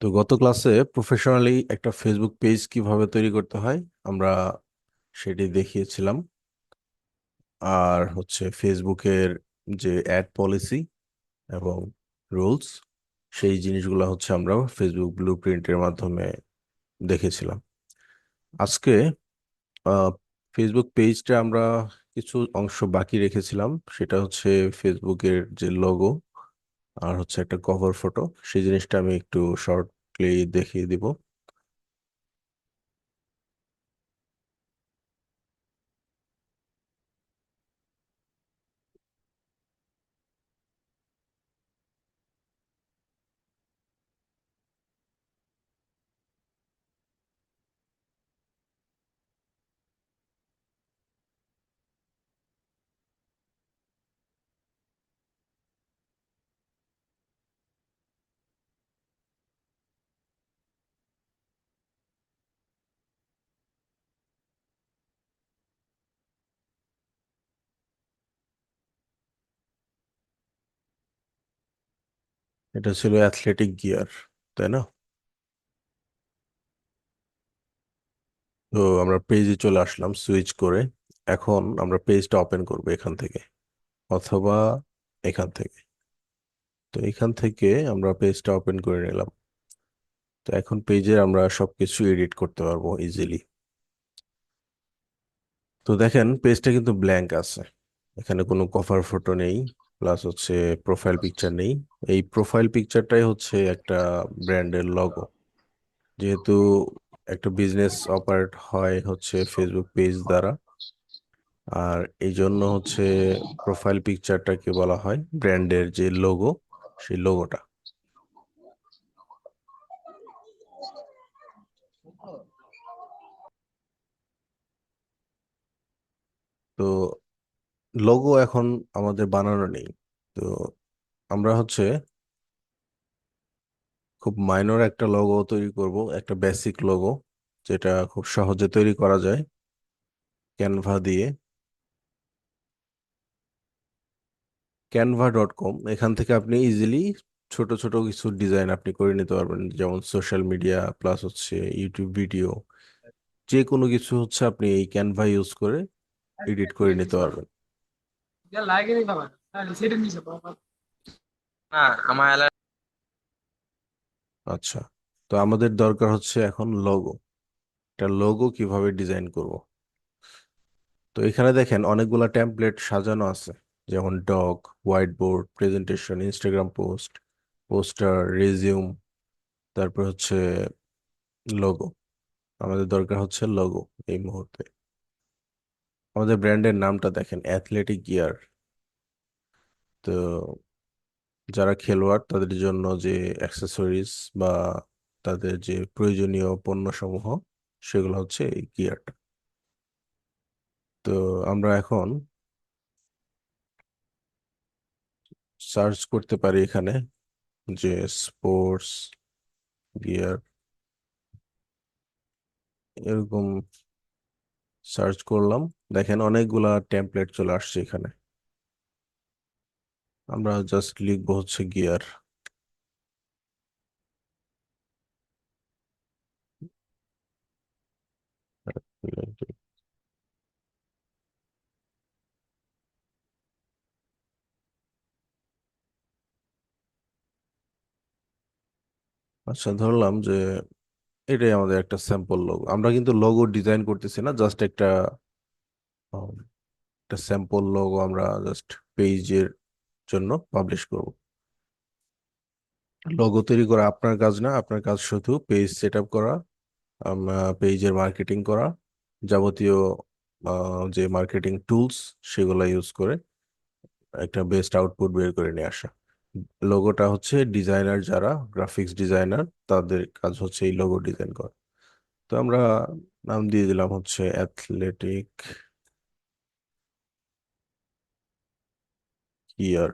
তো গত ক্লাসে প্রফেশনালি একটা ফেসবুক পেজ কিভাবে তৈরি করতে হয় আমরা সেটি দেখিয়েছিলাম। আর হচ্ছে ফেসবুকের যে অ্যাড পলিসি এবং রুলস, সেই জিনিসগুলো হচ্ছে আমরা ফেসবুক ব্লুপ্রিন্টের মাধ্যমে দেখেছিলাম। আজকে ফেসবুক পেজটা আমরা কিছু অংশ বাকি রেখেছিলাম। সেটা হচ্ছে ফেসবুকের যে লোগো আর হচ্ছে একটা কভার ফটো, সেই জিনিসটা আমি একটু শর্টলি দেখিয়ে দিব। এটা ছিল অ্যাথলেটিক গিয়ার, তাই না? তো আমরা পেজে চলে আসলাম সুইচ করে। এখন আমরা পেজটা ওপেন করব এখান থেকে অথবা এখান থেকে। তো এখান থেকে আমরা পেজটা ওপেন করে নিলাম। তো এখন পেজে আমরা সবকিছু এডিট করতে পারবো ইজিলি। তো দেখেন পেজটা কিন্তু ব্ল্যাঙ্ক আছে, এখানে কোনো কভার ফটো নেই, প্লাস হচ্ছে প্রোফাইল পিকচার নেই। এই প্রোফাইল পিকচারটাই হচ্ছে একটা ব্র্যান্ডের লগো। যেহেতু একটা বিজনেস অপারেট হয় হচ্ছে ফেসবুক পেজ দ্বারা, আর এই জন্য হচ্ছে প্রোফাইল পিকচারটাকে বলা হয় ব্র্যান্ডের যে লোগো, সেই লোগোটা। তো লোগো এখন আমাদের বানানো নেই। তো আমরা হচ্ছে খুব মাইনর একটা লোগো তৈরি করব, একটা বেসিক লোগো, যেটা খুব সহজে তৈরি করা যায় ক্যানভা দিয়ে। canva.com, এখান থেকে আপনি ইজিলি ছোট ছোট কিছু ডিজাইন আপনি করে নিতে পারবেন, যেমন সোশ্যাল মিডিয়া প্লাস হচ্ছে ইউটিউব ভিডিও, যে কোনো কিছু হচ্ছে আপনি এই ক্যানভা ইউজ করে এডিট করে নিতে পারবেন। না আমার আচ্ছা, তো আমাদের দরকার হচ্ছে এখন লোগো। একটা লোগো কিভাবে ডিজাইন করব? তো এখানে দেখেন অনেকগুলা টেমপ্লেট সাজানো আছে, যেমন doc, white board, presentation, Instagram post, poster, resume, তারপর হচ্ছে লোগো। আমাদের দরকার হচ্ছে লোগো এই মুহূর্তে। আমাদের ব্র্যান্ডের নামটা দেখেন, অ্যাথলেটিক গিয়ার। তো যারা খেলোয়াড় তাদের জন্য যে অ্যাক্সেসরিজ বা তাদের যে প্রয়োজনীয় পণ্য সমূহ, সেগুলো হচ্ছে এই গিয়ারটা। তো আমরা এখন সার্চ করতে পারি এখানে যে স্পোর্টস গিয়ার, এরকম সার্চ করলাম। দেখেন অনেকগুলা টেমপ্লেট চলে আসছে এখানে। আমরা জাস্ট লিখবো হচ্ছে গিয়ার। আচ্ছা, ধরলাম যে এটাই আমাদের একটা স্যাম্পল লোগো। আমরা কিন্তু লোগো ডিজাইন করতেছি না, জাস্ট আহ, একটা স্যাম্পল লোগো আমরা জাস্ট পেজের জন্য পাবলিশ করব। লোগো তৈরি করা আপনার কাজ না, আপনার কাজ শুধু পেজ সেট আপ করা, পেজের মার্কেটিং করা, যাবতীয় যে মার্কেটিং টুলস সেগুলো ইউজ করে একটা বেস্ট আউটপুট বের করে নিয়ে আসা। লোগোটা হচ্ছে ডিজাইনার, যারা গ্রাফিক্স ডিজাইনার, তাদের কাজ হচ্ছে এই লোগো ডিজাইন করা। তো আমরা নাম দিয়ে দিলাম হচ্ছে অ্যাথলেটিক ইয়ার।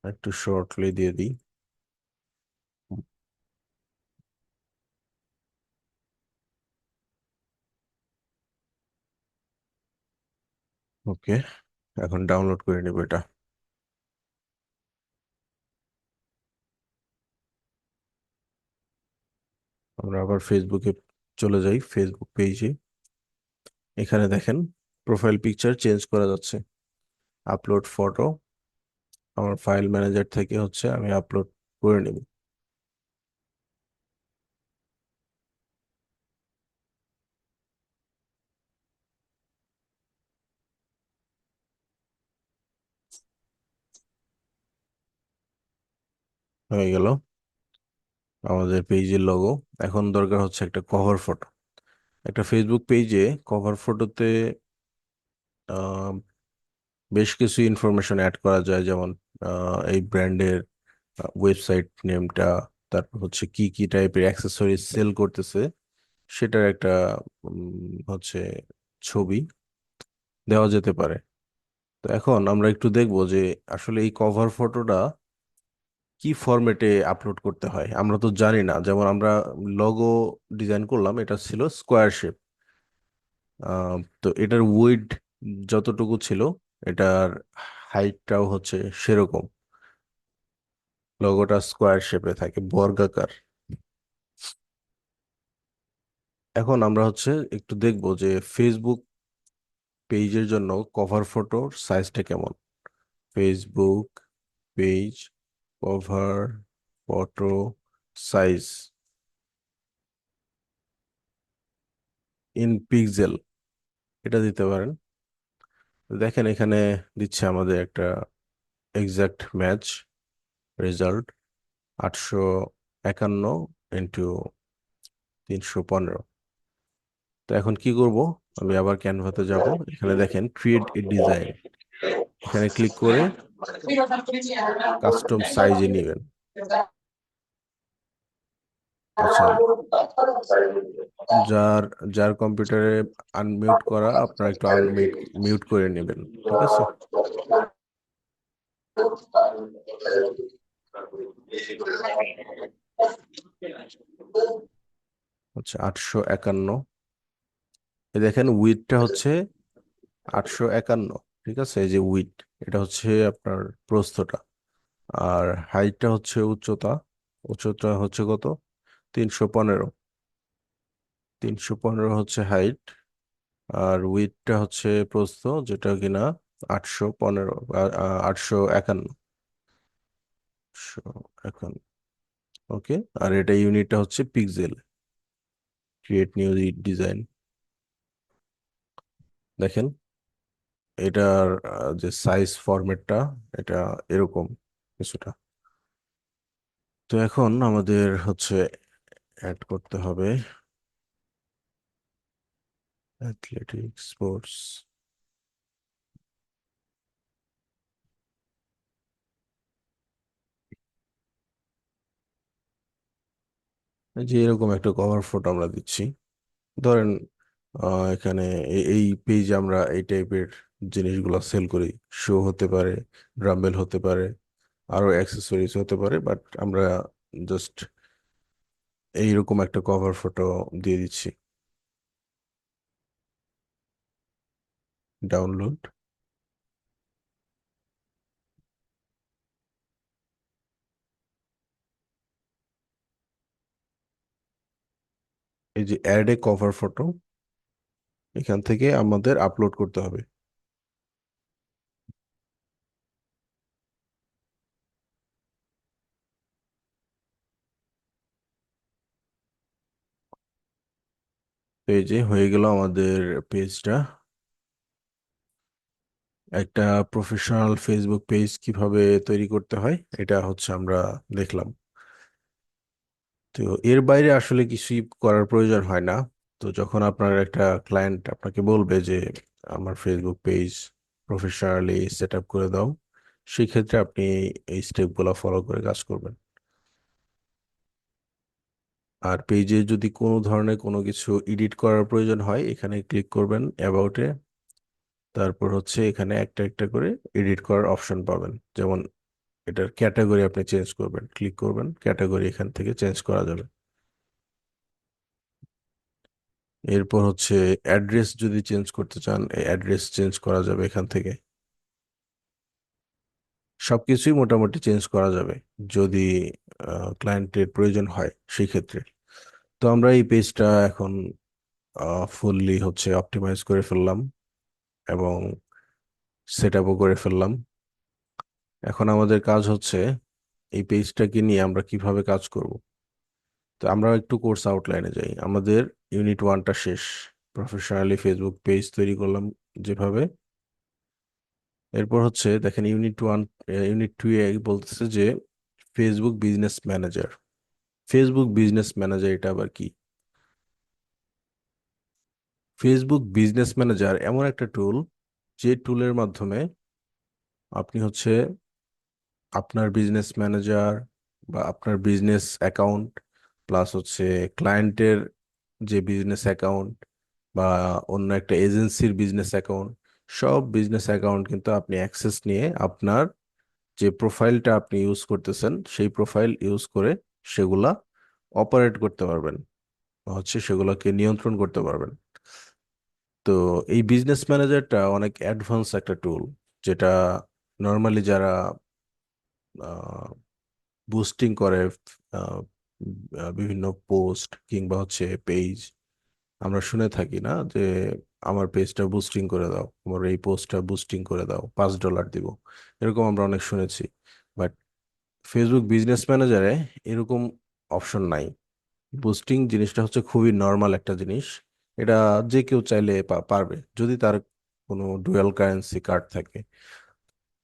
একটু শর্টলি দিয়ে দিই। ওকে, এখন ডাউনলোড করে নিব এটা। আমরা আবার ফেসবুকে চলে যাই, ফেসবুক পেজে। এখানে দেখেন প্রোফাইল পিকচার চেঞ্জ করা যাচ্ছে, আপলোড ফটো। আমার ফাইল ম্যানেজার থেকে হচ্ছে আমি আপলোড করে নিব। হয়ে গেল আমাদের পেজের লোগো। এখন দরকার হচ্ছে একটা কভার ফটো। একটা ফেসবুক পেজে কভার ফটোতে বেশ কিছু ইনফরমেশন অ্যাড করা যায়, যেমন এই ব্র্যান্ডের ওয়েবসাইট নেমটা, তারপর হচ্ছে কি কি টাইপের অ্যাক্সেসরিজ সেল করতেছে সেটার একটা হচ্ছে ছবি দেওয়া যেতে পারে। তো এখন আমরা একটু দেখবো যে আসলে এই কভার ফটোটা কি ফরম্যাটে আপলোড করতে হয়। আমরা তো জানি না, যেমন আমরা লোগো ডিজাইন করলাম, এটা ছিল স্কোয়ার শেপ। তো এটার উইড যতটুকু ছিল, এটার হাইটটাও হচ্ছে সেরকম। লোগোটা স্কোয়ার শেপে থাকে, বর্গাকার। এখন আমরা হচ্ছে একটু দেখব যে ফেসবুক পেজের জন্য কভার ফটোর সাইজটা কেমন। Facebook page cover photo size in pixel, এটা দিতে পারেন। দেখেন এখানে দিচ্ছে আমাদের একটা এক্সাক্ট ম্যাচ রেজাল্ট, 851 ইন্টু 315। তো এখন কি করব, আমি আবার ক্যানভাতে যাব। এখানে দেখেন ক্রিয়েট এ ডিজাইন, এখানে ক্লিক করে কাস্টম সাইজে নেবেন। আচ্ছা, যার যার কম্পিউটারে আনমিউট করা, আপনারা একটু আনমিউট মিউট করে নেবেন, ঠিক আছে। আচ্ছা, 851। দেখেন উইডটা হচ্ছে 851, ঠিক আছে। এই যে উইড, এটা হচ্ছে আপনার প্রস্থটা। আর হাইটটা হচ্ছে উচ্চতা, উচ্চতা হচ্ছে কত, 315। 315 হচ্ছে হাইট, আর উইডটা হচ্ছে প্রস্থ, যেটা কিনা 815, 851। 851, ওকে। আর এটা ইউনিটটা হচ্ছে পিক্সেল। Create new design. দেখেন এটার যে সাইজ ফরম্যাটটা, এটা এরকম কিছুটা। তো এখন আমাদের হচ্ছে অ্যাড করতে হবে অ্যাথলেটিক স্পোর্টস। যে এরকম একটা কভার ফটো আমরা দিচ্ছি, ধরেন এখানে এই পেজে আমরা এই টাইপের জিনিসগুলো সেল করি। শো হতে পারে, ড্রাম্বেল হতে পারে, আরো অ্যাক্সেসরিজ হতে পারে, বাট আমরা জাস্ট এইরকম একটা কভার ফটো দিয়ে দিচ্ছি। ডাউনলোড। এই যে অ্যাড এ কভার ফটো, এখান থেকে আমাদের আপলোড করতে হবে। তো এই যে হয়ে গেল আমাদের পেজটা। একটা প্রফেশনাল ফেসবুক পেজ কিভাবে তৈরি করতে হয় এটা হচ্ছে আমরা দেখলাম। তো এর বাইরে আসলে কিছুই করার প্রয়োজন হয় না। তো যখন আপনার একটা ক্লায়েন্ট আপনাকে বলবে যে আমার Facebook page professionally set up করে দাও, সেই ক্ষেত্রে আপনি এই স্টেপগুলো ফলো করে কাজ করবেন। আর পেজে যদি কোনো ধরনের কোনো কিছু এডিট করার প্রয়োজন হয়, এখানে ক্লিক করবেন অ্যাবাউটে। তারপর হচ্ছে এখানে একটা একটা করে এডিট করার অপশন পাবেন। যেমন এটার ক্যাটাগরি আপনি চেঞ্জ করবেন, ক্লিক করবেন, ক্যাটাগরি এখান থেকে চেঞ্জ করা যাবে। এরপর হচ্ছে অ্যাড্রেস যদি চেঞ্জ করতে চান, এই অ্যাড্রেস চেঞ্জ করা যাবে এখান থেকে। সবকিছুই মোটামুটি চেঞ্জ করা যাবে যদি ক্লায়েন্টের প্রয়োজন হয় সেই ক্ষেত্রে। তো আমরা এই পেজটা এখন ফুললি হচ্ছে অপটিমাইজ করে ফেললাম এবং সেট আপও করে ফেললাম। এখন আমাদের কাজ হচ্ছে এই পেজটাকে নিয়ে আমরা কিভাবে কাজ করব। তো আমরা একটু কোর্স আউটলাইনে যাই। আমাদের ইউনিট ওয়ানটা শেষ, প্রফেশনালি ফেসবুক পেজ তৈরি করলাম যেভাবে। এরপর হচ্ছে দেখেন ইউনিট ওয়ান, ইউনিট টু এ বলতেছে যে Facebook business manager. Facebook business manager এটা আবার কি? ফেসবুক বিজনেস ম্যানেজার এমন একটা টুল, যে টুলের মাধ্যমে আপনি হচ্ছে আপনার বিজনেস ম্যানেজার বা আপনার বিজনেস অ্যাকাউন্ট প্লাস হচ্ছে ক্লায়েন্টের যে বিজনেস অ্যাকাউন্ট বা অন্য একটা এজেন্সির বিজনেস অ্যাকাউন্ট, সব বিজনেস অ্যাকাউন্ট কিন্তু আপনি অ্যাক্সেস নিয়ে আপনার যে প্রোফাইলটা আপনি ইউজ করতেছেন সেই প্রোফাইল ইউজ করে সেগুলা অপারেট করতে পারবেন, হচ্ছে সেগুলোকে নিয়ন্ত্রণ করতে পারবেন। তো এই বিজনেস ম্যানেজারটা অনেক অ্যাডভান্স একটা টুল, যেটা নর্মালি যারা বুস্টিং করে আহ, বিভিন্ন পোস্ট কিংবা হচ্ছে পেজ, আমরা শুনে থাকি না যে আমার পেজটা বুস্টিং করে দাও, আমার এই পোস্টটা বুস্টিং করে দাও, $5 দিব, এরকম আমরা অনেক শুনেছি। বাট ফেসবুক বিজনেস ম্যানেজারে এরকম অপশন নাই। বুস্টিং জিনিসটা হচ্ছে খুবই নর্মাল একটা জিনিস। এটা যে কেউ চাইলে পারবে যদি তার কোনো ডুয়াল কারেন্সি কার্ড থাকে।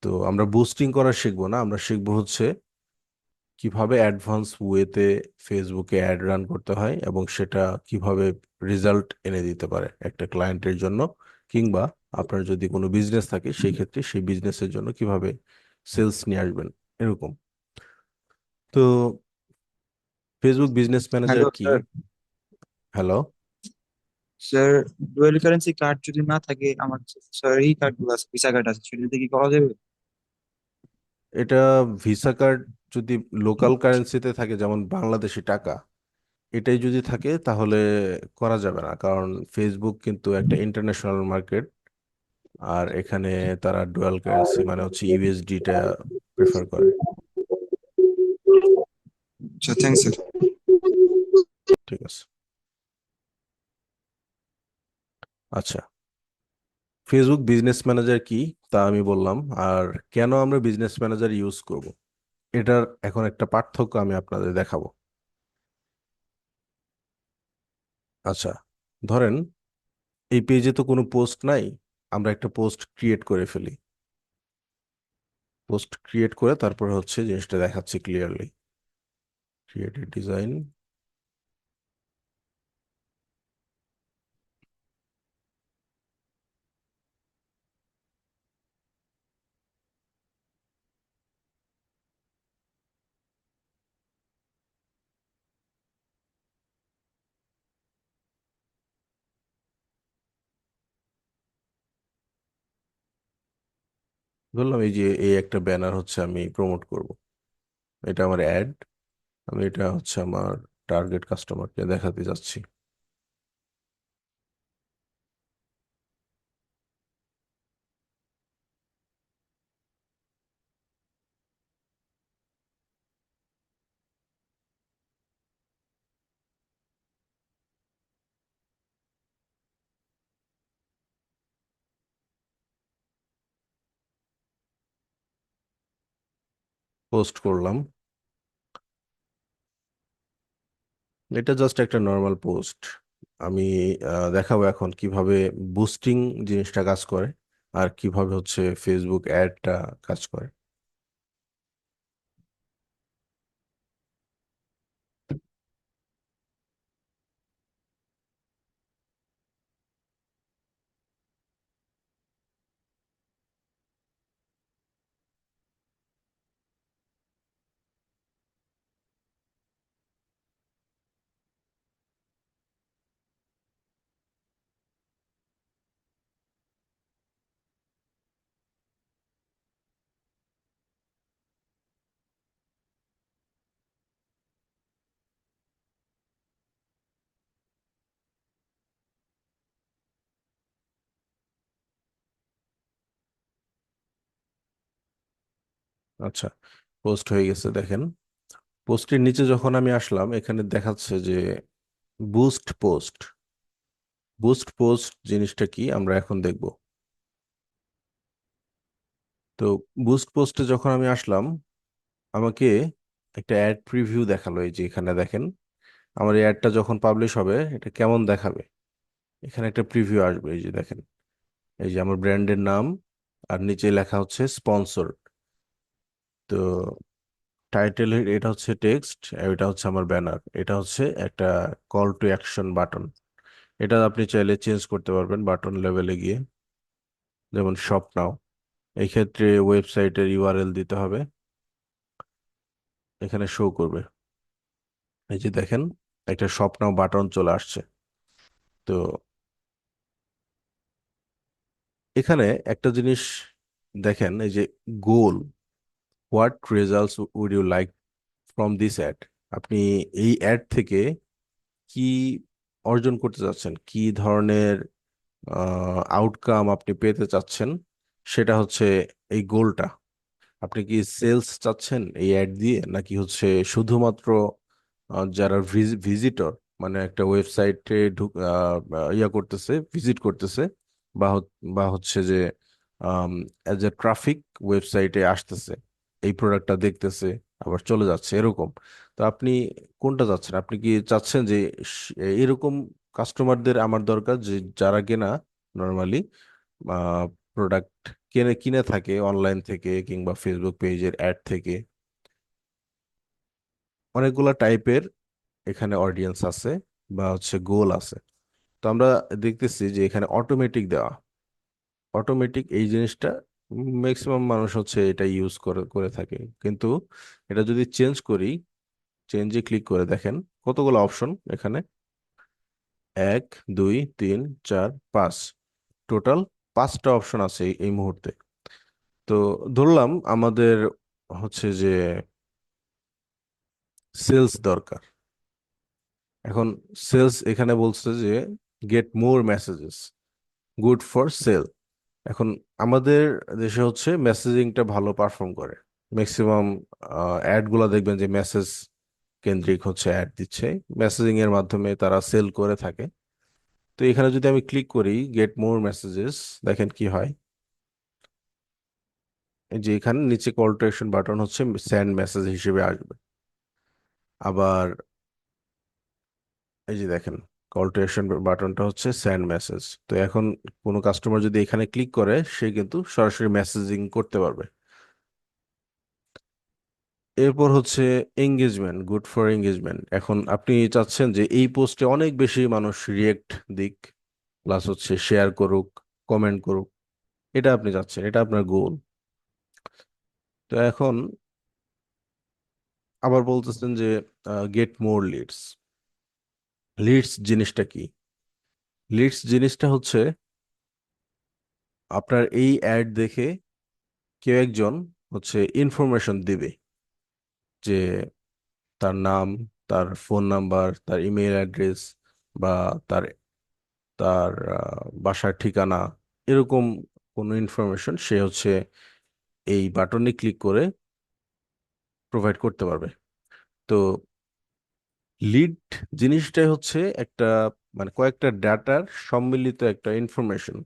তো আমরা বুস্টিং করা শিখবো না, আমরা শিখবো হচ্ছে কিভাবে অ্যাডভান্স ওয়েতে ফেসবুকে অ্যাড রান করতে হয় এবং সেটা কিভাবে রেজাল্ট এনে দিতে পারে একটা ক্লায়েন্টের জন্য, কিংবা আপনার যদি কোনো বিজনেস থাকে সেই ক্ষেত্রে সেই বিজনেসের জন্য কিভাবে সেলস নিয়ে আসবেন, এরকম। তো ফেসবুক বিজনেস ম্যানেজার হ্যালো কি? Sir. Hello. Sir, dual currency card যদি না থাকে আমার, স্যার এই কার্ড গুলো আছে, ভিসা কার্ড আছে, সেটা কি করা যাবে? এটা ভিসা কার্ড যদি লোকাল কারেন্সিতে থাকে যেমন বাংলাদেশি টাকা, এটাই যদি থাকে তাহলে করা যাবে না, কারণ ফেসবুক কিন্তু একটা ইন্টারন্যাশনাল মার্কেট। আর এখানে তারা ডুয়াল কারেন্সি মানে হচ্ছে ইউএসডিটা প্রেফার করে। আচ্ছা, থ্যাংক স্যার। ঠিক আছে। আচ্ছা, ফেসবুক বিজনেস ম্যানেজার কি তা আমি বললাম। আর কেন আমরা বিজনেস ম্যানেজার ইউজ করব, এটার এখন একটা পার্থক্য আমি আপনাদের দেখাবো। আচ্ছা, ধরেন এই পেজে তো কোনো পোস্ট নাই, আমরা একটা পোস্ট ক্রিয়েট করে ফেলি। পোস্ট ক্রিয়েট করে তারপরে হচ্ছে জিনিসটা দেখাচ্ছি ক্লিয়ারলি। ক্রিয়েট ডিজাইন, বললাম এই যে এই একটা ব্যানার হচ্ছে আমি প্রমোট করব, এটা আমার অ্যাড, আমি এটা হচ্ছে আমার টার্গেট কাস্টমারকে দেখাতে যাচ্ছি। পোস্ট করলাম, এটা জাস্ট একটা নর্মাল পোস্ট। আমি দেখাবো এখন কিভাবে বুস্টিং জিনিসটা কাজ করে আর কিভাবে হচ্ছে ফেসবুক অ্যাডটা কাজ করে। আচ্ছা, পোস্ট হয়ে গেছে দেখেন। পোস্টের নিচে যখন আমি আসলাম এখানে দেখাচ্ছে যে বুস্ট পোস্ট। বুস্ট পোস্ট জিনিসটা কি আমরা এখন দেখব। তো বুস্ট পোস্টে যখন আমি আসলাম, আমাকে একটা অ্যাড প্রিভিউ দেখালো। এই যে এখানে দেখেন, আমার এই অ্যাডটা যখন পাবলিশ হবে এটা কেমন দেখাবে। এখানে একটা প্রিভিউ আসবে, এই যে দেখেন, এই যে আমার ব্র্যান্ডের নাম, আর নিচে লেখা হচ্ছে স্পন্সর। তো টাইটেল, এটা হচ্ছে টেক্সট, এটা হচ্ছে আমার ব্যানার, এটা হচ্ছে একটা কল টু অ্যাকশন বাটন। এটা আপনি চাইলে চেঞ্জ করতে পারবেন বাটন লেভেলে গিয়ে, যেমন শপ নাও। এই ক্ষেত্রে ওয়েবসাইটের ইউআরএল দিতে হবে, এখানে শো করবে। এই যে দেখেন, একটা শপ নাও বাটন চলে আসছে। তো এখানে একটা জিনিস দেখেন, এই যে goal, what results would you like from this ad. আপনি এই অ্যাড থেকে কি অর্জন করতে চাচ্ছেন, কি ধরনের আউটকাম আপনি পেতে চাচ্ছেন, সেটা হচ্ছে এই গোলটা। আপনি কি সেলস চাচ্ছেন এই অ্যাড দিয়ে, নাকি হচ্ছে শুধুমাত্র যারা ভিজিটর, মানে একটা ওয়েবসাইটে ইয়া করতেছে, ভিজিট করতেছে, বা হচ্ছে যে অ্যাজ এ ট্রাফিক ওয়েবসাইটে আসতেছে, এই প্রোডাক্টটা দেখতেছে আবার চলে যাচ্ছে, এরকম। তো আপনি কোনটা চাচ্ছেন? আপনি কি চাচ্ছেন যে এরকম কাস্টমারদের আমার দরকার, যে যারা কিনা নর্মালি প্রোডাক্ট কিনে কিনে থাকে অনলাইন থেকে কিংবা ফেসবুক পেজের অ্যাড থেকে। অনেকগুলা টাইপের এখানে অডিয়েন্স আছে, বা হচ্ছে গোল আছে। তো আমরা দেখতেছি যে এখানে অটোমেটিক দেওয়া, অটোমেটিক এই জিনিসটা ম্যাক্সিমাম মানুষ হচ্ছে এটা ইউজ করে করে থাকে। কিন্তু এটা যদি চেঞ্জ করি, চেঞ্জে ক্লিক করে দেখেন কতগুলো অপশন এখানে, 1 2 3 4 5, টোটাল 5টা অপশন আছে এই মুহূর্তে। তো ধরলাম আমাদের হচ্ছে যে সেলস দরকার। এখন সেলস এখানে বলছে যে get more messages, good for sale. এখন আমাদের দেশে হচ্ছে মেসেজিংটা ভালো পারফর্ম করে। ম্যাক্সিমাম অ্যাড গুলা দেখবেন যে মেসেজ কেন্দ্রিক হচ্ছে অ্যাড দিচ্ছে, মেসেজিং এর মাধ্যমে তারা সেল করে থাকে। তো এখানে যদি আমি ক্লিক করি গেট মোর মেসেজেস, দেখেন কি হয়। এই যে এখানে নিচে কল টু অ্যাকশন বাটন হচ্ছে সেন্ড মেসেজ হিসেবে আসবে। আবার এই যে দেখেন, কল টু অ্যাকশন বাটনটা হচ্ছে সেন্ড মেসেজ। তো এখন কোনো কাস্টমার যদি এখানে ক্লিক করে, সে কিন্তু সরাসরি মেসেজিং করতে পারবে। এরপর হচ্ছে এঙ্গেজমেন্ট, গুড ফর এঙ্গেজমেন্ট। এখন আপনি চাচ্ছেন যে এই পোস্টে অনেক বেশি মানুষ রিয়েক্ট দিক, প্লাস হচ্ছে শেয়ার করুক, কমেন্ট করুক, এটা আপনি চাচ্ছেন, এটা আপনার গোল। তো এখন আবার বলতেছেন যে গেট মোর লিডস। লিডস জিনিসটা কি? লিডস জিনিসটা হচ্ছে আপনার এই অ্যাড দেখে কেউ একজন হচ্ছে ইনফরমেশন দিবে, যে তার নাম, তার ফোন নাম্বার, তার ইমেল অ্যাড্রেস, বা তার তার বাসার ঠিকানা, এরকম কোনো ইনফরমেশন সে হচ্ছে এই বাটনে ক্লিক করে প্রোভাইড করতে পারবে। তো লিড জিনিসটাই হচ্ছে একটা, মানে কয়েকটা ডাটার সম্মিলিত একটা ইনফরমেশন।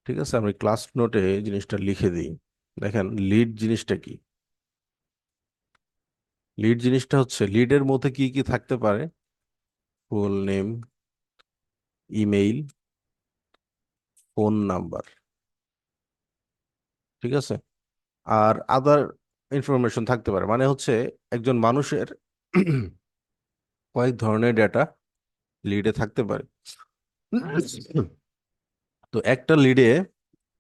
ঠিক আছে, আমি ক্লাস নোটে জিনিসটা লিখে দিই। দেখেন লিড জিনিসটা কি। লিড জিনিসটা হচ্ছে, লিডের মধ্যে কি কি থাকতে পারে: full name, email, phone number, ঠিক আছে, আর আদার ইনফরমেশন থাকতে পারে। মানে হচ্ছে একজন মানুষের কয়েক ধরনের ডেটা লিডে থাকতে পারে। তো একটা লিডে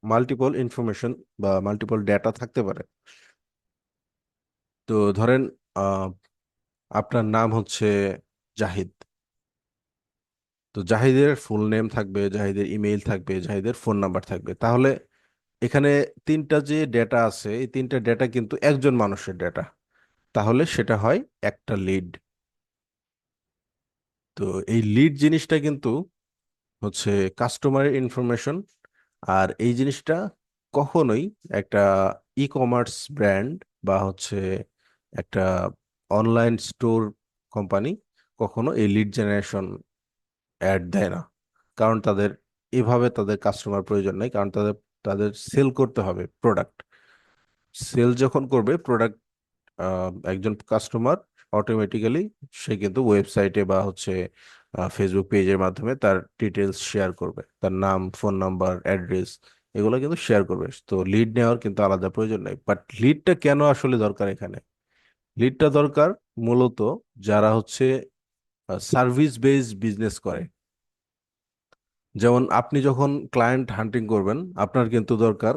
মাল্টিপল ইনফরমেশন বা মাল্টিপল ডেটা থাকতে পারে। তো ধরেন আহ, আপনার নাম হচ্ছে জাহিদ। তো জাহিদের ফুল নেম থাকবে, জাহিদের ইমেইল থাকবে, জাহিদের ফোন নাম্বার থাকবে। তাহলে এখানে তিনটা যে ডেটা আছে, এই তিনটা ডেটা কিন্তু একজন মানুষের ডেটা। তাহলে সেটা হয় একটা লিড। তো এই লিড জিনিসটা কিন্তু হচ্ছে কাস্টমারের ইনফরমেশন। আর এই জিনিসটা কখনোই একটা ই কমার্স ব্র্যান্ড বা হচ্ছে একটা অনলাইন স্টোর কোম্পানি কখনো এই লিড জেনারেশন অ্যাড দেয় না, কারণ তাদের এভাবে তাদের কাস্টমার প্রয়োজন নেই, কারণ তাদের তাদের সেল করতে হবে প্রোডাক্ট। সেল যখন করবে প্রোডাক্ট, একজন কাস্টমার অটোমেটিক্যালি সে কিন্তু ওয়েবসাইটে বা হচ্ছে ফেসবুক পেজের মাধ্যমে তার ডিটেলস শেয়ার করবে, তার নাম, ফোন নাম্বার, অ্যাড্রেস, এগুলো কিন্তু শেয়ার করবে। তো লিড নেওয়ার কিন্তু আলাদা প্রয়োজন নেই। বাট লিডটা কেন আসলে দরকার এখানে? লিডটা দরকার মূলত যারা হচ্ছে সার্ভিস বেসড বিজনেস করে। যেমন আপনি যখন ক্লায়েন্ট হান্টিং করবেন, আপনার কিন্তু দরকার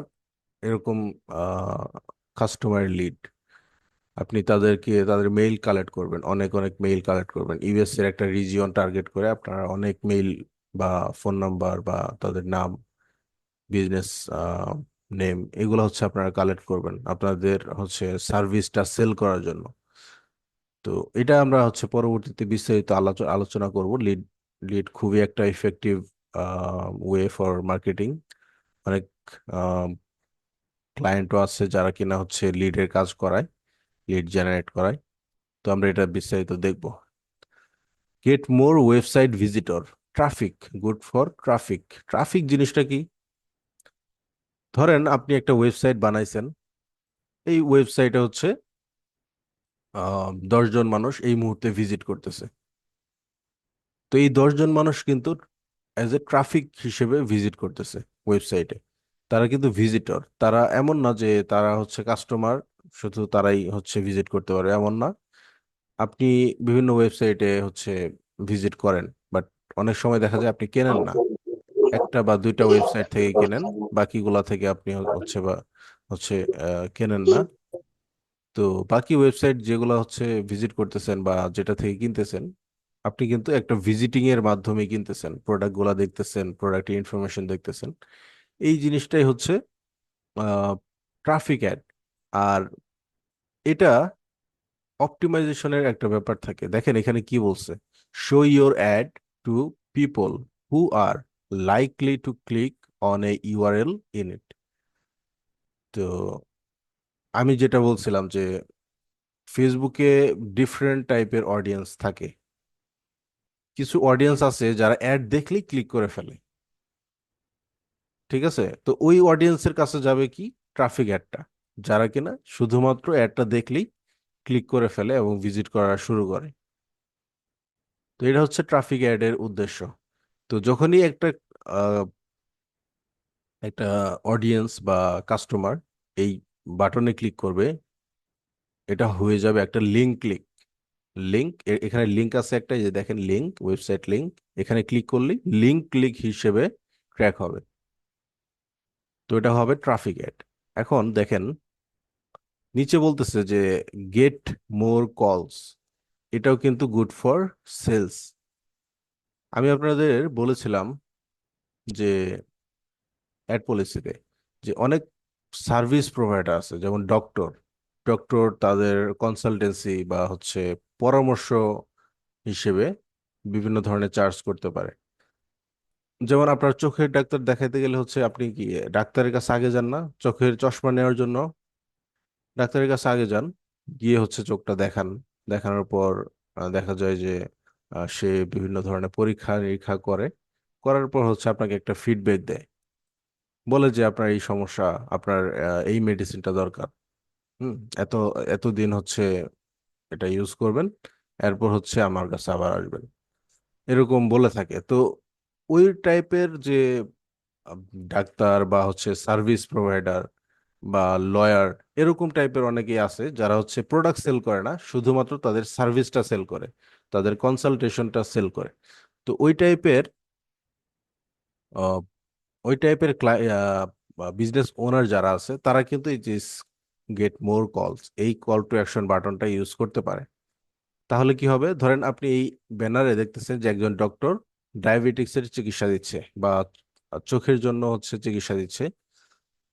এরকম কাস্টমার লিড। আপনি তাদের মেইল কালেক্ট করবেন, অনেক অনেক মেইল কালেক্ট করবেন, ইউএস এর একটা রিজিয়ন টার্গেট করে আপনারা অনেক মেইল বা ফোন নাম্বার বা তাদের নাম, বিজনেস নেম, এগুলো হচ্ছে আপনারা কালেক্ট করবেন আপনাদের হচ্ছে সার্ভিসটা সেল করার জন্য। তো এটা আমরা হচ্ছে পরবর্তীতে বিস্তারিত আলোচনা করব। লিড লিড খুবই একটা ইফেক্টিভ ওয়ে ফর মার্কেটিং। অনেক ক্লায়েন্টও আছে যারা কিনা হচ্ছে লিডের কাজ করায়, লিড জেনারেট করায়। তো আমরা এটা বিস্তারিত দেখব। Get more website visitor, traffic, good for traffic. Traffic জিনিসটা কি? ধরেন আপনি একটা ওয়েবসাইট বানাইছেন, এই ওয়েবসাইটে হচ্ছে 10 জন মানুষ এই মুহূর্তে ভিজিট করতেছে। তো এই 10 জন মানুষ কিন্তু অ্যাজ এ ট্রাফিক হিসেবে ভিজিট করতেছে ওয়েবসাইটে। তারা কিন্তু ভিজিটর, তারা এমন না যে তারা হচ্ছে কাস্টমার, শুধু তারাই হচ্ছে ভিজিট করতে পারবে এমন না। আপনি বিভিন্ন ওয়েবসাইটে হচ্ছে ভিজিট করেন, বাট অনেক সময় দেখা যায় আপনি কেনেন না, একটা বা দুইটা ওয়েবসাইট থেকে কেনেন, বাকিগুলা থেকে আপনি হচ্ছে কেনেন না। তো বাকি ওয়েবসাইট যেগুলো হচ্ছে ভিজিট করতেছেন বা যেটা থেকে কিনতেছেন, আপনি কিন্তু একটা ভিজিটিং এর মাধ্যমে কিনতেছেন, প্রোডাক্ট গুলা দেখতেছেন, প্রোডাক্টের ইনফরমেশন দেখতেছেন। এই জিনিসটাই হচ্ছে ট্রাফিক অ্যাড। আর এটা অপটিমাইজেশনের একটা ব্যাপার থাকে। দেখেন এখানে কি বলছে, show your ad to people who are likely to click on a URL in it. তো আমি যেটা বলছিলাম যে ফেসবুকে ডিফারেন্ট টাইপের অডিয়েন্স থাকে। কিছু অডিয়েন্স আছে যারা অ্যাড দেখলেই ক্লিক করে ফেলে, ঠিক আছে? তো ওই অডিয়েন্সের কাছে যাবে কি ট্রাফিক অ্যাডটা, যারা কিনা শুধুমাত্র অ্যাডটা দেখলেই ক্লিক করে ফেলে এবং ভিজিট করা শুরু করে। তো এটা হচ্ছে ট্রাফিক অ্যাডের উদ্দেশ্য। তো যখনই আহ, একটা অডিয়েন্স বা কাস্টমার এই বাটনে ক্লিক করবে, এটা হয়ে যাবে একটা লিঙ্ক ক্লিক। লিঙ্ক, এখানে লিঙ্ক আছে একটা, এই যে দেখেন লিঙ্ক, ওয়েবসাইট লিঙ্ক। এখানে ক্লিক করলেই লিঙ্ক ক্লিক হিসেবে ট্র্যাক হবে। তো এটা হবে ট্রাফিক অ্যাড। এখন দেখেন নিচে বলতেছে যে গেট মোর কলস, এটাও কিন্তু গুড ফর সেলস। আমি আপনাদের বলেছিলাম যে অ্যাড পলিসিতে যে অনেক সার্ভিস প্রোভাইডার আছে, যেমন ডক্টর, ডক্টর তাদের কনসালটেন্সি বা হচ্ছে পরামর্শ হিসেবে বিভিন্ন ধরনের চার্জ করতে পারে। যেমন আপনার চোখের ডাক্তার দেখাইতে গেলে হচ্ছে আপনি কি ডাক্তারের কাছে আগে যান না চোখের চশমা নেওয়ার জন্য? ডাক্তারের কাছে আগে যান, গিয়ে হচ্ছে চোখটা দেখান। দেখানোর পর দেখা যায় যে সে বিভিন্ন ধরনের পরীক্ষা নিরীক্ষা করে, করার পর হচ্ছে আপনাকে একটা ফিডব্যাক দেয়, বলে যে আপনার এই সমস্যা, আপনার এই মেডিসিনটা দরকার। হুম, এত এতদিন হচ্ছে এটা ইউজ করবেন, এরপর হচ্ছে আমার কাছে আবার আসবেন, এরকম বলে থাকে। তো ওই টাইপের যে আহ, ডাক্তার বা হচ্ছে সার্ভিস প্রোভাইডার বা লয়ার, এরকম টাইপের অনেকেই আছে যারা হচ্ছে প্রোডাক্ট সেল করে না, শুধুমাত্র তাদের সার্ভিসটা সেল করে, তাদের কনসালটেশনটা সেল করে। তো আহ, ওই টাইপের বিজনেস ওনার যারা আছে তারা কিন্তু এই যে গেট মোর কলস, এই কল টু অ্যাকশন বাটনটা ইউজ করতে পারে। তাহলে কি হবে, ধরেন আপনি এই ব্যানারে দেখতেছেন যে একজন ডক্টর ডায়াবেটিক্সের চিকিৎসা দিচ্ছে বা চোখের জন্য হচ্ছে চিকিৎসা দিচ্ছে।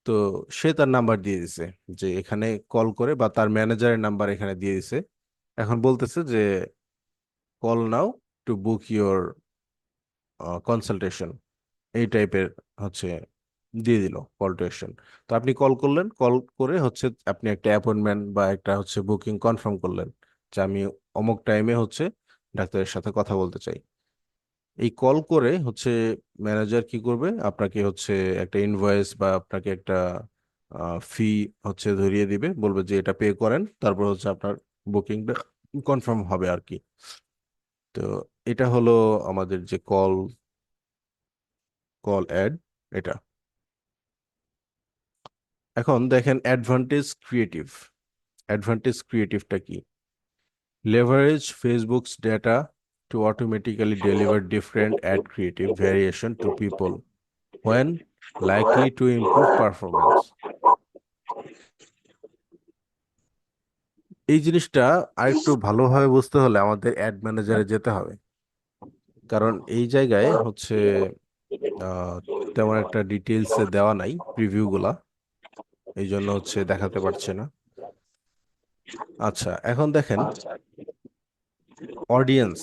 তো সে তার নাম্বার দিয়ে দিছে, যে এখানে কল করে, বা তার ম্যানেজারের নাম্বার এখানে দিয়ে দিছে। এখন বলতেছে যে call now to book your consultation, এই টাইপের হচ্ছে দিয়ে দিল কল টু অ্যাকশন। তো আপনি কল করলেন, কল করে হচ্ছে আপনি একটা অ্যাপয়েন্টমেন্ট বা একটা হচ্ছে বুকিং কনফার্ম করলেন যে আমি অমুক টাইমে হচ্ছে ডাক্তারের সাথে কথা বলতে চাই। এই কল করে হচ্ছে ম্যানেজার কি করবে, আপনাকে হচ্ছে একটা ইনভয়েস বা আপনাকে একটা ফি হচ্ছে ধরিয়ে দিবে, বলবে যে এটা পে করেন, তারপর হচ্ছে আপনার বুকিংটা কনফার্ম হবে আর কি। তো এটা হলো আমাদের যে কল কল অ্যাড, এটা। এখন দেখেন অ্যাডভান্টেজ ক্রিয়েটিভ। অ্যাডভান্টেজ ক্রিয়েটিভটা কি? Leverage Facebook's data to automatically deliver different ad creative variation to people when likely to improve performance. এই জিনিসটা আরেকটু ভালোভাবে বুঝতে হলে আমাদের অ্যাড ম্যানেজারে যেতে হবে, কারণ এই জায়গায় হচ্ছে আহ, তেমন একটা ডিটেলসে দেওয়া নাই প্রিভিউ গুলা, এই জন্য হচ্ছে দেখাতে পারছে না। আচ্ছা, এখন দেখেন অডিয়েন্স।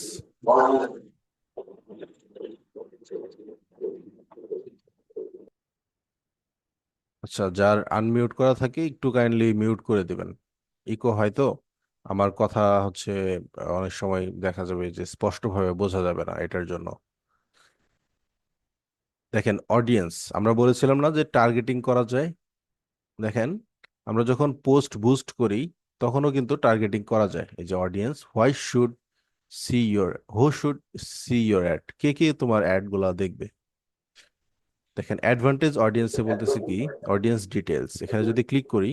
আচ্ছা, যার আনমিউট করা থাকে একটু কাইন্ডলি মিউট করে দিবেন। ইকো হয়তো আমার কথা হচ্ছে অনেক সময় দেখা যাবে যে স্পষ্টভাবে বোঝা যাবে না, এটার জন্য। দেখেন অডিয়েন্স, আমরা বলেছিলাম না যে টার্গেটিং করা যায়? দেখেন আমরা যখন পোস্ট বুস্ট করি তখনও কিন্তু টার্গেটিং করা যায়। এই যে audience, why should see your, who should see your ad, কে কে তোমার অ্যাড গুলা দেখবে। দেখেন অ্যাডভান্টেজ অডিয়েন্সে বলতেছে কি, অডিয়েন্স ডিটেলস, এখানে যদি ক্লিক করি,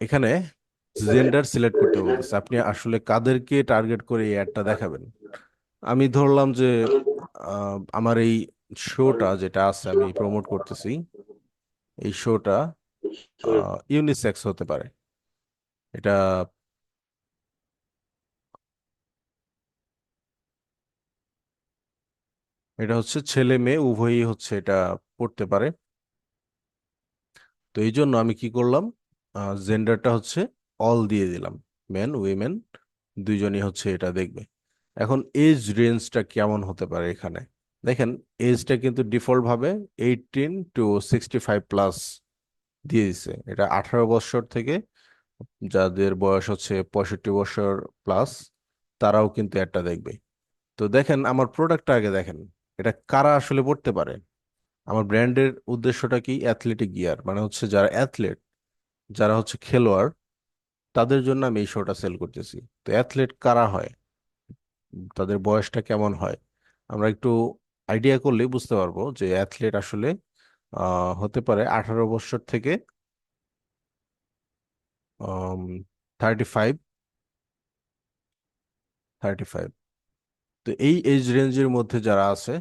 এখানে জেন্ডার সিলেক্ট করতে বলতেছে, আপনি আসলে কাদেরকে টার্গেট করে এই অ্যাডটা দেখাবেন। আমি ধরলাম যে আমার এই শোটা যেটা আছে আমি প্রমোট করতেছি, এই শোটা ইউনিসেক্স হতে পারে। এটা এটা হচ্ছে ছেলে মেয়ে উভয়ই হচ্ছে এটা পড়তে পারে। তো এই জন্য আমি কি করলাম, জেন্ডারটা হচ্ছে অল দিয়ে দিলাম, মেন উইমেন দুইজনই হচ্ছে এটা দেখবে। এখন এজ রেঞ্জটা কেমন হতে পারে এখানে? দেখেন এজটা কিন্তু ডিফল্ট ভাবে 18 to 65 প্লাস দিয়ে দিছে। এটা 18 বছর থেকে যাদের বয়স হচ্ছে 65 বছর প্লাস, তারাও কিন্তু একটা দেখবে। তো দেখেন আমার প্রোডাক্টটা আগে দেখেন, এটা কারা আসলে পড়তে পারে। আমার ব্র্যান্ডের উদ্দেশ্যটা কি? অ্যাথলেটিক গিয়ার, মানে হচ্ছে যারা অ্যাথলেট, যারা হচ্ছে খেলোয়াড়, তাদের জন্য আমি এই শোটা সেল করতেছি। তো অ্যাথলেট কারা হয়, তাদের বয়সটা কেমন হয়, আমরা একটু আইডিয়া করলেই বুঝতে পারবো যে অ্যাথলেট আসলে হতে পারে 18 বছর থেকে 35, 35। তো এই এজ রেঞ্জের মধ্যে যারা আছে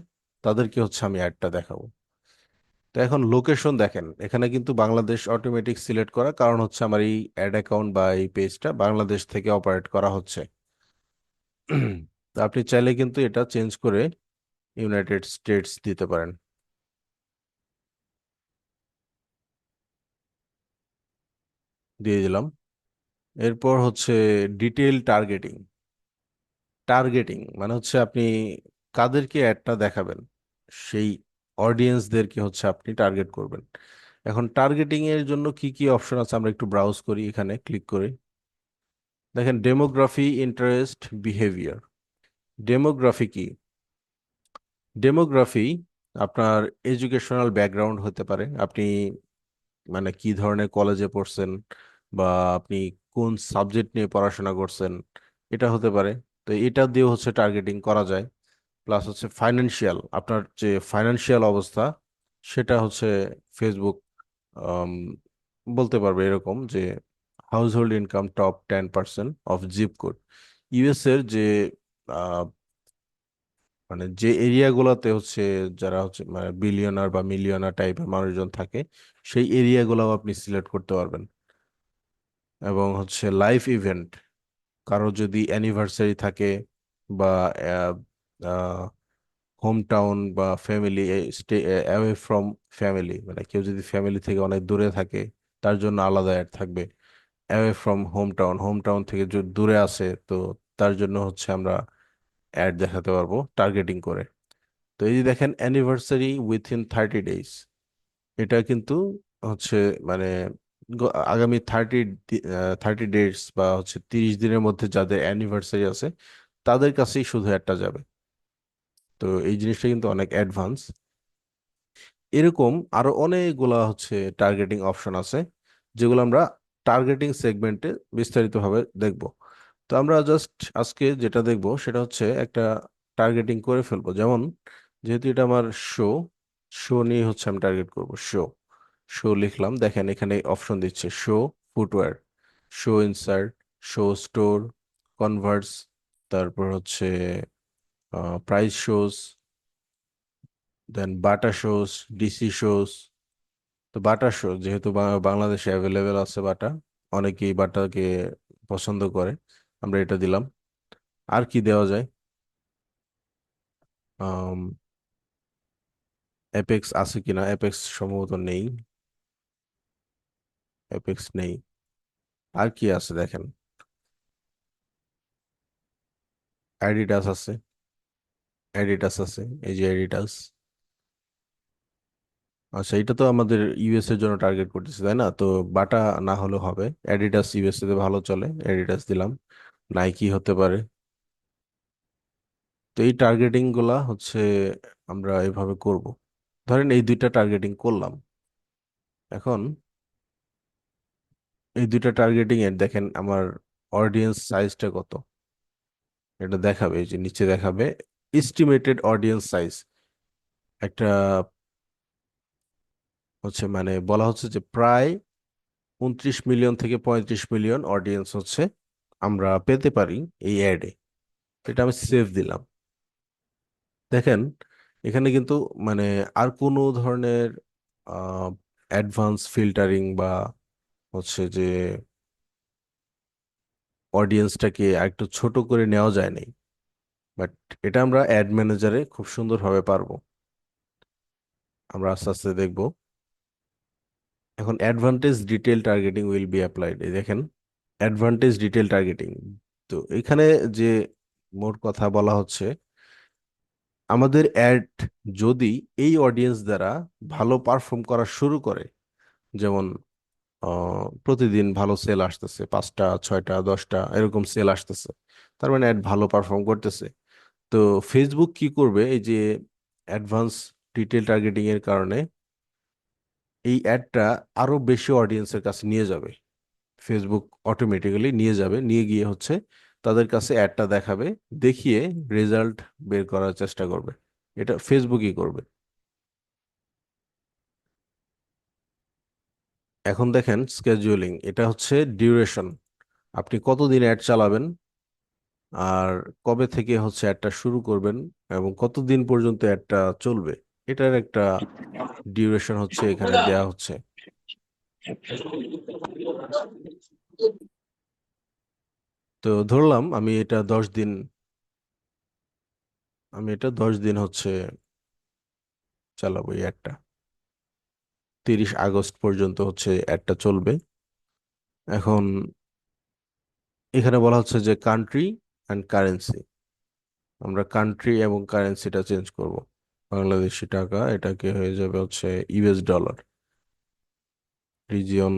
তাদেরকে হচ্ছে আমি অ্যাডটা দেখাবো। তো এখন লোকেশন দেখেন, এখানে কিন্তু বাংলাদেশ অটোমেটিক সিলেক্ট করা, কারণ হচ্ছে আমার এই অ্যাড অ্যাকাউন্ট বা এই পেজটা বাংলাদেশ থেকে অপারেট করা হচ্ছে। তো আপনি চাইলে কিন্তু এটা চেঞ্জ করে ইউনাইটেড স্টেটস দিতে পারেন। দিয়ে দিলাম। এরপর হচ্ছে ডিটেইল টার্গেটিং। টার্গেটিং মানে হচ্ছে আপনি কাদেরকে অ্যাডটা দেখাবেন, সেই অডিয়েন্সদেরকে হচ্ছে আপনি টার্গেট করবেন। এখন টার্গেটিং এর জন্য কি কি অপশন আছে আমরা একটু ব্রাউজ করি, এখানে ক্লিক করে দেখেন ডেমোগ্রাফি, ইন্টারেস্ট, বিহেভিয়ার। ডেমোগ্রাফি কি? ডেমোগ্রাফি আপনার এডুকেশনাল ব্যাকগ্রাউন্ড হতে পারে, আপনি মানে কি ধরনের কলেজে পড়ছেন বা আপনি কোন সাবজেক্ট নিয়ে পড়াশোনা করছেন, এটা হতে পারে। তো এটা দিয়ে হচ্ছে টার্গেটিং করা যায়। প্লাস হচ্ছে ফাইন্যান্সিয়াল, আপনার যে ফাইন্যান্সিয়াল অবস্থা সেটা হচ্ছে ফেসবুক আম, বলতে পারবে এরকম যে household income top 10% of zip code. US এর যে আহ, মানে যে এরিয়াগুলোতে হচ্ছে যারা হচ্ছে মানে বিলিয়নার বা মিলিয়নার টাইপের মানুষজন থাকে, সেই এরিয়াগুলোও আপনি সিলেক্ট করতে পারবেন। এবং হচ্ছে লাইফ ইভেন্ট, কারো যদি অ্যানিভার্সারি থাকে বা হোম টাউন বা family, stay away from family, মানে কেউ যদি ফ্যামিলি থেকে অনেক দূরে থাকে তার জন্য আলাদা অ্যাড থাকবে। Away from home town, home town থেকে যদি দূরে আসে তো তার জন্য হচ্ছে আমরা অ্যাড দেখাতে পারবো টার্গেটিং করে। তো এই যে দেখেন অ্যানিভার্সারি উইথিন 30 ডেজ, এটা কিন্তু হচ্ছে মানে আগামী 30 ডেজ বা হচ্ছে 30 দিনের মধ্যে যাদের অ্যানিভার্সারি আছে তাদের কাছেই শুধু অ্যাডটা যাবে। তো এই জিনিসটা কিন্তু অনেক অ্যাডভান্স। এরকম আরো অনেকগুলা হচ্ছে টার্গেটিং অপশন আছে, যেগুলো আমরা টার্গেটিং সেগমেন্টে বিস্তারিতভাবে দেখব। তো আমরা জাস্ট আজকে যেটা দেখব সেটা হচ্ছে একটা টার্গেটিং করে ফেলবো। যেমন যেহেতু এটা আমার শো, শো নিয়ে হচ্ছে আমি টার্গেট করব। শো, শো লিখলাম, দেখেন এখানে অপশন দিচ্ছে show footwear, show insert, show store, Converse, তারপর হচ্ছে প্রাইস শোজ, দেন বাটা শোজ, ডিসি শোজ। তো বাটা শো যেহেতু বাংলাদেশে অ্যাভেলেবেল আছে বাটা, অনেকেই বাটাকে পছন্দ করে, আমরা এটা দিলাম। আর কি দেওয়া যায়? অ্যাপেক্স আছে কিনা, অ্যাপেক্স সম্ভবত নেই, অ্যাপেক্স নেই। আর কি আছে দেখেন, অ্যাডিডাস আছে, অ্যাডিডাস আছে, এই যে অ্যাডিডাস। আচ্ছা, এটা তো আমাদের ইউএস এর জন্য টার্গেট করতেছে তাই না? তো বাটা না হলেও হবে, অ্যাডিডাস ইউএস এ ভালো চলে, অ্যাডিডাস দিলাম। নাইকি হতে পারে। তো এই টার্গেটিং গুলা হচ্ছে আমরা এভাবে করব। ধরেন এই দুইটা টার্গেটিং করলাম। এখন এই দুইটা টার্গেটিং এর দেখেন আমার অডিয়েন্স সাইজটা কত, এটা দেখাবে, এই যে নিচে দেখাবে এস্টিমেটেড অডিয়েন্স সাইজ। একটা হচ্ছে মানে বলা হচ্ছে যে প্রায় 29 মিলিয়ন থেকে 35 মিলিয়ন অডিয়েন্স হচ্ছে আমরা পেতে পারি এই অ্যাডে। এটা আমি সেভ দিলাম। দেখেন এখানে কিন্তু মানে আর কোনো ধরনের অ্যাডভান্স ফিল্টারিং বা হচ্ছে যে অডিয়েন্সটাকে আরেকটু ছোট করে নেওয়া যায় নাই। বাট এটা আমরা অ্যাড ম্যানেজারে খুব সুন্দরভাবে পারবো। আমরা আস্তে আস্তে দেখব। এখন advantage detail targeting will be applied, এই দেখেন অ্যাডভান্টেজ ডিটেল টার্গেটিং। তো এখানে যে মোট কথা বলা হচ্ছে, আমাদের অ্যাড যদি এই অডিয়েন্স দ্বারা ভালো পারফর্ম করা শুরু করে, যেমন প্রতিদিন ভালো সেল আসতেছে, 5টা 6টা 10টা এরকম সেল আসতেছে, তার মানে অ্যাড ভালো পারফর্ম করতেছে। তো ফেসবুক কি করবে, এই যে অ্যাডভান্স ডিটেল টার্গেটিং এর কারণে এই অ্যাডটা আরো বেশি অডিয়েন্সের কাছে নিয়ে যাবে। ফেসবুক অটোমেটিক্যালি নিয়ে যাবে, নিয়ে গিয়ে হচ্ছে তাদের কাছে অ্যাডটা দেখাবে, দেখিয়ে রেজাল্ট বের করার চেষ্টা করবে। এটা ফেসবুকই করবে। এখন দেখেন স্কেজুয়ালিং, এটা হচ্ছে ডিউরেশন, আপনি কতদিন অ্যাড চালাবেন আর কবে থেকে হচ্ছে অ্যাডটা শুরু করবেন এবং কতদিন পর্যন্ত অ্যাডটা চলবে, এটার একটা ডিউরেশন হচ্ছে এখানে দেয়া হচ্ছে। তো ধরলাম আমি এটা 10 দিন হচ্ছে চালাবো এই অ্যাডটা, 30 আগস্ট পর্যন্ত হচ্ছে অ্যাডটা চলবে। এখন এখানে বলা হচ্ছে যে কান্ট্রি অ্যান্ড কারেন্সি, আমরা কান্ট্রি এবং কারেন্সিটা চেঞ্জ করব। বাংলাদেশি টাকা এটাকে হয়ে যাবে হচ্ছে ইউএস ডলার, রিজিয়ন।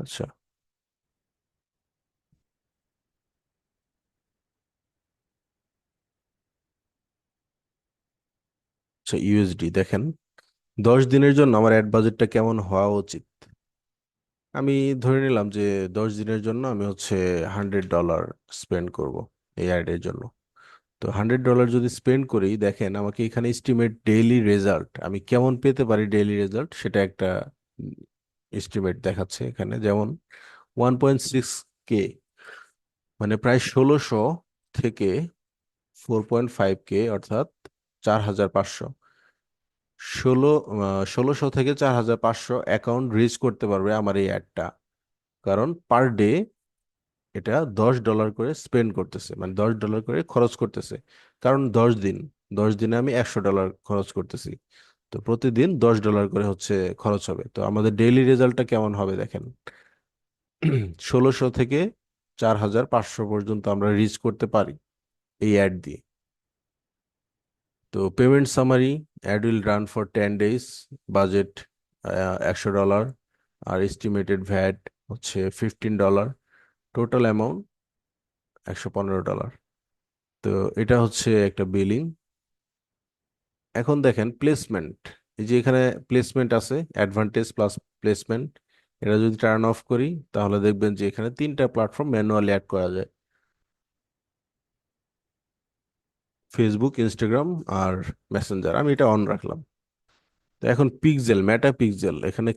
আচ্ছা, আচ্ছা ইউএসডি। দেখেন 10 দিনের জন্য আমার অ্যাড বাজেটটা কেমন হওয়া উচিত। আমি ধরে নিলাম যে 10 দিনের জন্য আমি হচ্ছে $100 স্পেন্ড করব এই অ্যাডের জন্য। তো $100 যদি স্পেন্ড করি, দেখেন আমাকে এখানে এস্টিমেট ডেইলি রেজাল্ট আমি কেমন পেতে পারি, ডেইলি রেজাল্ট সেটা একটা এস্টিমেট দেখাচ্ছে এখানে। যেমন 1.6K, মানে প্রায় 1600 থেকে 4.5K, অর্থাৎ 4500। 1600 থেকে 4500 অ্যাকাউন্ট রিচ করতে পারবে আমার এই অ্যাডটা, কারণ পার ডে এটা $10 করে স্পেন্ড করতেছে, মানে $10 করে খরচ করতেছে। কারণ 10 দিন, 10 দিনে আমি $100 খরচ করতেছি। তো প্রতিদিন $10 করে হচ্ছে খরচ হবে। তো আমাদের ডেইলি রেজাল্টটা কেমন হবে দেখেন, 1600 থেকে 4500 পর্যন্ত আমরা রিচ করতে পারি এই অ্যাড দিয়ে। তো payment summary, ad will run for 10 days, budget $100, আর এস্টিমেটেড ভ্যাট হচ্ছে $15, টোটাল অ্যামাউন্ট $115। তো এটা হচ্ছে একটা বিলিং। এখন দেখেন প্লেসমেন্ট, এই যে এখানে প্লেসমেন্ট আছে, অ্যাডভান্টেজ প্লাস প্লেসমেন্ট, এটা যদি টার্ন অফ করি তাহলে দেখবেন যে এখানে তিনটা প্ল্যাটফর্ম ম্যানুয়ালি অ্যাড করা যায়, ফেসবুক, ইনস্টাগ্রাম আর মেসেঞ্জার। আমি এটা অন রাখলাম। তো এখন পিক্সেল, মেটা পিক্সেল, এখানে